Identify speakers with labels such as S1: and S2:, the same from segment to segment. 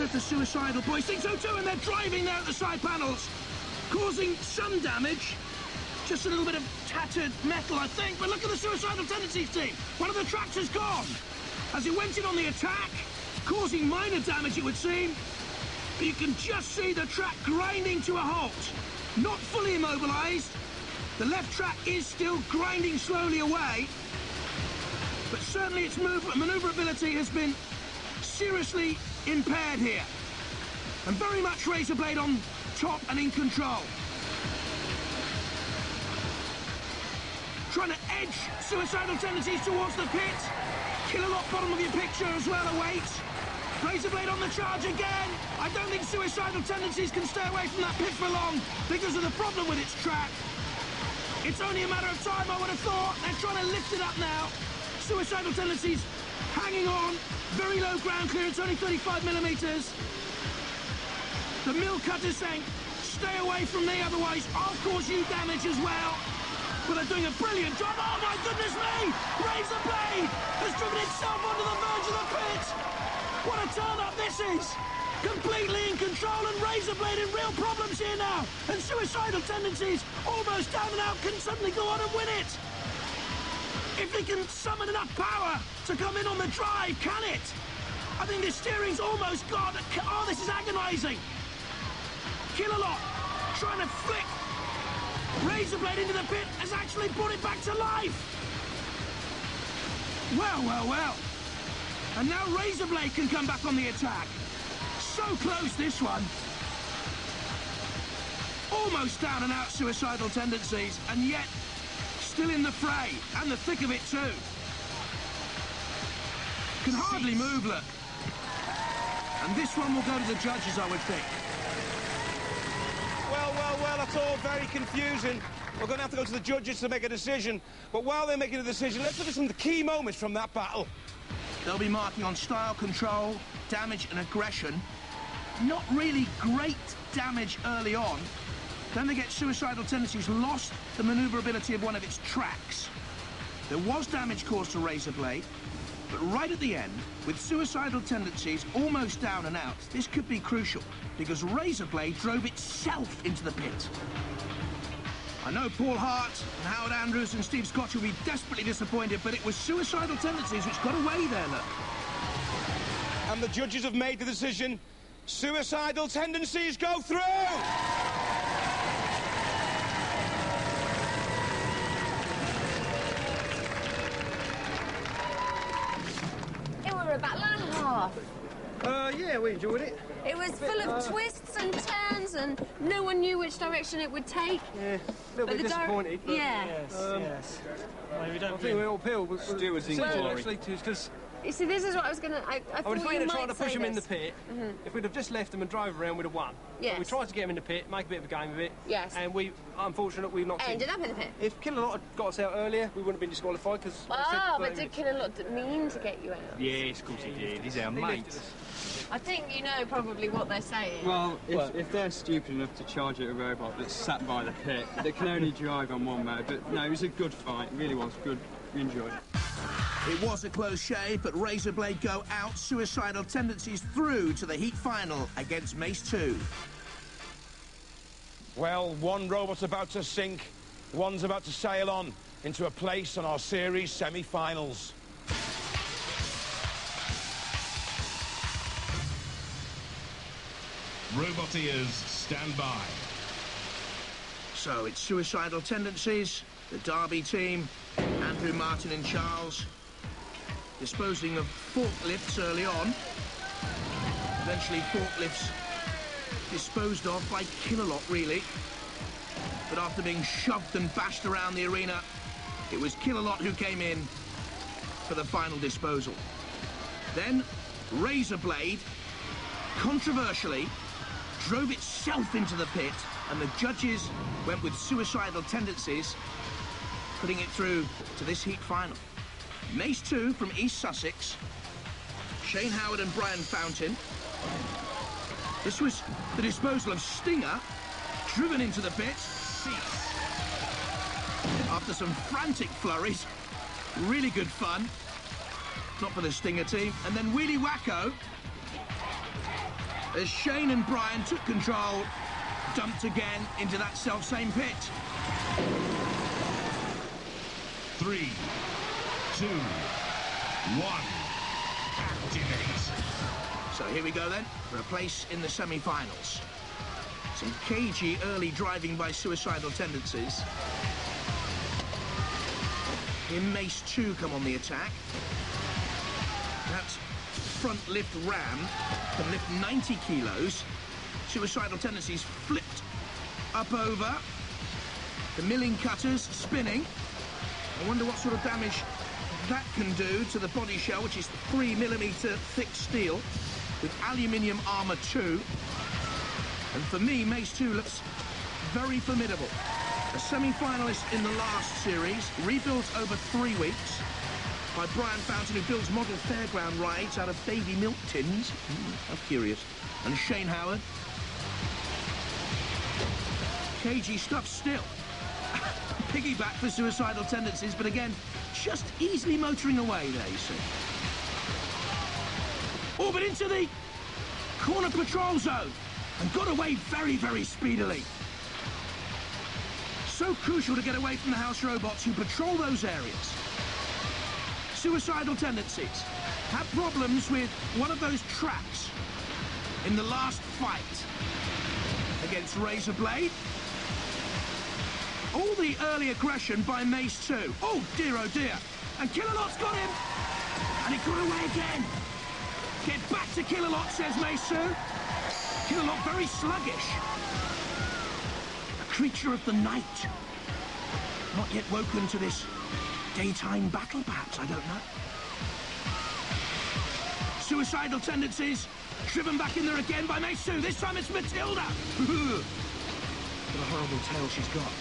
S1: wonder if the Suicidal boys think so too, and they're driving there at the side panels, causing some damage. Just a little bit of tattered metal, I think, but look at the Suicidal Tendencies team. One of the tracks has gone as it went in on the attack, causing minor damage, it would seem. But you can just see the track grinding to a halt, not fully immobilised. The left track is still grinding slowly away, but certainly its manoeuvrability has been seriously impaired here. And very much Raizer Blade on top and in control. Trying to edge Suicidal Tendencies towards the pit. Killalot bottom of your picture as well awaits. Raizer Blade on the charge again. I don't think Suicidal Tendencies can stay away from that pit for long because of the problem with its track. It's only a matter of time, I would have thought. They're trying to lift it up now. Suicidal Tendencies hanging on. Very low ground clearance, only 35 millimetres. The mill cutter's saying, stay away from me, otherwise I'll cause you damage as well. But they're doing a brilliant job. Oh my goodness me! Raizer Blade has driven itself onto the verge of the pit. What a turn-up this is! Completely in control, and Raizer Blade in real problems here now. And Suicidal Tendencies, almost down and out, can suddenly go on and win it. If they can summon enough power to come in on the drive, can it? I think the steering's almost gone. Oh, this is agonising. Killalot trying to flick Raizer Blade into the pit has actually brought it back to life. Well, well, well. And now Raizer Blade can come back on the attack. So close, this one. Almost down and out Suicidal Tendencies, and yet still in the fray, and the thick of it too. Can hardly move, look. And this one will go to the judges, I would think.
S2: Well, well, well, that's all very confusing. We're going to have to go to the judges to make a decision. But while they're making a decision, let's look at some of the key moments from that battle.
S1: They'll be marking on style, control, damage and aggression. Not really great damage early on. Then they get Suicidal Tendencies lost the manoeuvrability of one of its tracks. There was damage caused to Raizer Blade, but right at the end, with Suicidal Tendencies almost down and out, this could be crucial, because Raizer Blade drove itself into the pit. I know Paul Hart and Howard Andrews and Steve Scott will be desperately disappointed, but it was Suicidal Tendencies which got away there, look.
S2: And the judges have made the decision. Suicidal Tendencies go through!
S3: It was a battle and a half.
S4: Yeah, we enjoyed it.
S3: It was full of twists and turns, and no one knew which direction it would take.
S4: Yeah, a little bit disappointed. But
S3: yeah.
S5: Yes. Well, we don't
S4: I think we all appeal.
S5: Stu was in glory.
S4: Actually, because
S3: You see, this is what I was going to... I thought
S4: if we'd
S3: you
S4: have
S3: might
S4: tried to push
S3: say
S4: them in the
S3: this.
S4: pit, if we'd have just left them and drove around, we'd have won.
S3: Yes.
S4: But we tried to get them in the pit, make a bit of a game of it.
S3: Yes.
S4: And we, unfortunately, we knocked
S3: Ended up in the pit.
S4: If Killalot had got us out earlier, we wouldn't have been disqualified because...
S3: Oh, but did Killalot mean to get you out?
S5: Yes, of course he did. He's our mate.
S3: I think you know probably what they're saying.
S6: Well, if they're stupid enough to charge at a robot that's sat by the pit, they can only drive on one mode. But no, it was a good fight. It really was good. We enjoyed it.
S1: It was a close shave, but Raizer Blade go out. Suicidal Tendencies through to the heat final against Mace 2.
S2: Well, one robot's about to sink, one's about to sail on into a place on our series semi-finals.
S7: Roboteers, stand by.
S1: So it's Suicidal Tendencies, the Derby team, Andrew, Martin and Charles, disposing of forklifts early on. Eventually forklifts disposed of by Killalot, really. But after being shoved and bashed around the arena, it was Killalot who came in for the final disposal. Then Raizer Blade, controversially, drove itself into the pit, and the judges went with Suicidal Tendencies, putting it through to this heat final. Mace 2 from East Sussex, Shane Howard and Brian Fountain. This was the disposal of Stinger, driven into the pit. After some frantic flurries, really good fun. Not for the Stinger team. And then Weeliwako as Shane and Brian took control, dumped again into that self-same pit.
S7: 3, 2, 1. Activate.
S1: So here we go then, for a place in the semi-finals. Some cagey early driving by Suicidal Tendencies. Here Mace 2 come on the attack. That front lift ram can lift 90 kilos. Suicidal Tendencies flipped up over. The milling cutters spinning. I wonder what sort of damage that can do to the body shell, which is 3mm thick steel with aluminium armour too. And for me, Mace 2 looks very formidable. A semi-finalist in the last series, rebuilt over 3 weeks by Brian Fountain, who builds model fairground rides out of baby milk tins. How curious. And Shane Howard. Cagey stuff still. Piggyback for Suicidal Tendencies, but again, just easily motoring away there, you see. Oh, but into the corner patrol zone and got away very, very speedily. So crucial to get away from the house robots who patrol those areas. Suicidal Tendencies had problems with one of those tracks in the last fight against Raizer Blade. All the early aggression by Mace 2. Oh dear, and Killalot's got him, and he got away again. Get back to Killalot, says Mace 2. Killalot very sluggish. A creature of the night. Not yet woken to this daytime battle, perhaps, I don't know. Suicidal Tendencies, driven back in there again by Mace 2. This time it's Matilda. What a horrible tail she's got.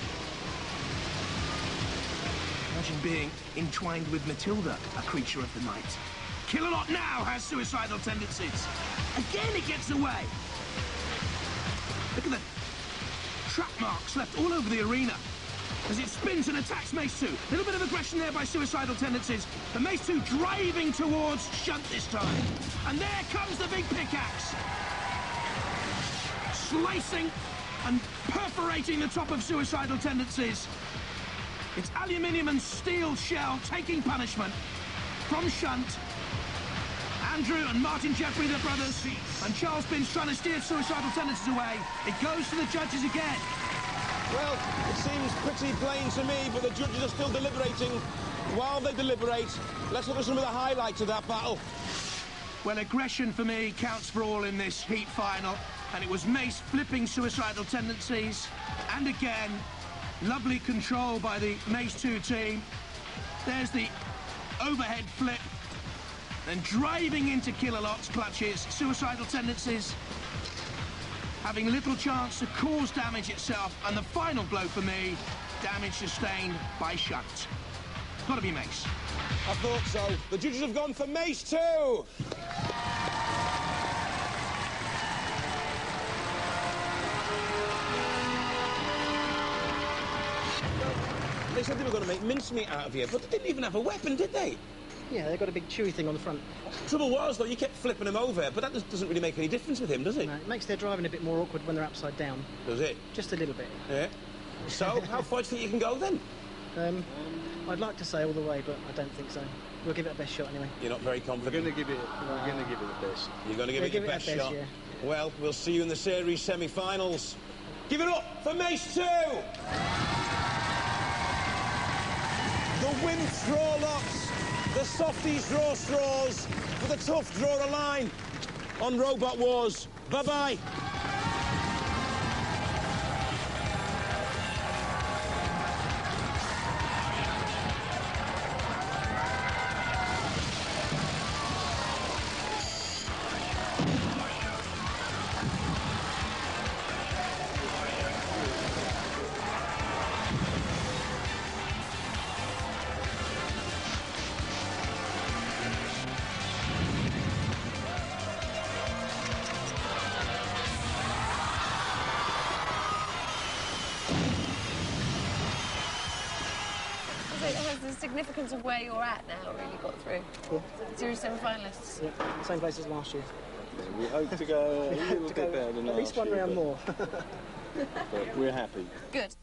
S1: Imagine being entwined with Matilda, a creature of the night. Killalot now has Suicidal Tendencies. Again it gets away. Look at the track marks left all over the arena as it spins and attacks Mace 2. A little bit of aggression there by Suicidal Tendencies, but Mace 2 driving towards Shunt this time. And there comes the big pickaxe. Slicing and perforating the top of Suicidal Tendencies. It's aluminium and steel shell taking punishment from Shunt. Andrew and Martin Jeffrey, their brothers, and Charles Binns trying to steer Suicidal Tendencies away. It goes to the judges again.
S2: Well, it seems pretty plain to me, but the judges are still deliberating. While they deliberate, let's look at some of the highlights of that battle.
S1: Well, aggression for me counts for all in this heat final, and it was Mace flipping Suicidal Tendencies, and again, lovely control by the Mace 2 team. There's the overhead flip, and driving into Killalot's clutches. Suicidal Tendencies having little chance to cause damage itself, and the final blow for me, damage sustained by Shunt. Gotta be Mace.
S2: I thought so. The judges have gone for Mace 2. They said they were going to make mincemeat out of you, but they didn't even have a weapon, did they?
S8: Yeah, they've got a big chewy thing on the front.
S2: Trouble was, though, you kept flipping him over, but that doesn't really make any difference with him, does it?
S8: No, it makes their driving a bit more awkward when they're upside down.
S2: Does it?
S8: Just a little bit.
S2: Yeah. So, how far do you think you can go, then?
S8: I'd like to say all the way, but I don't think so. We'll give it a best shot anyway.
S2: You're not very confident?
S5: We're going to give it the best.
S2: You're going to give it your best shot?
S8: Yeah.
S2: Well, we'll see you in the series semi-finals. Give it up for Mace 2! The wind straw locks, the softies draw straws, but the tough draw a line on Robot Wars. Bye-bye.
S3: It has the significance of where you're at now, really got through.
S8: Yeah.
S3: Series semi-finalists.
S8: Yeah, same place as last year.
S5: We hope to go a little bit better than
S8: at least
S5: last
S8: one
S5: year,
S8: round more.
S5: but we're happy.
S3: Good.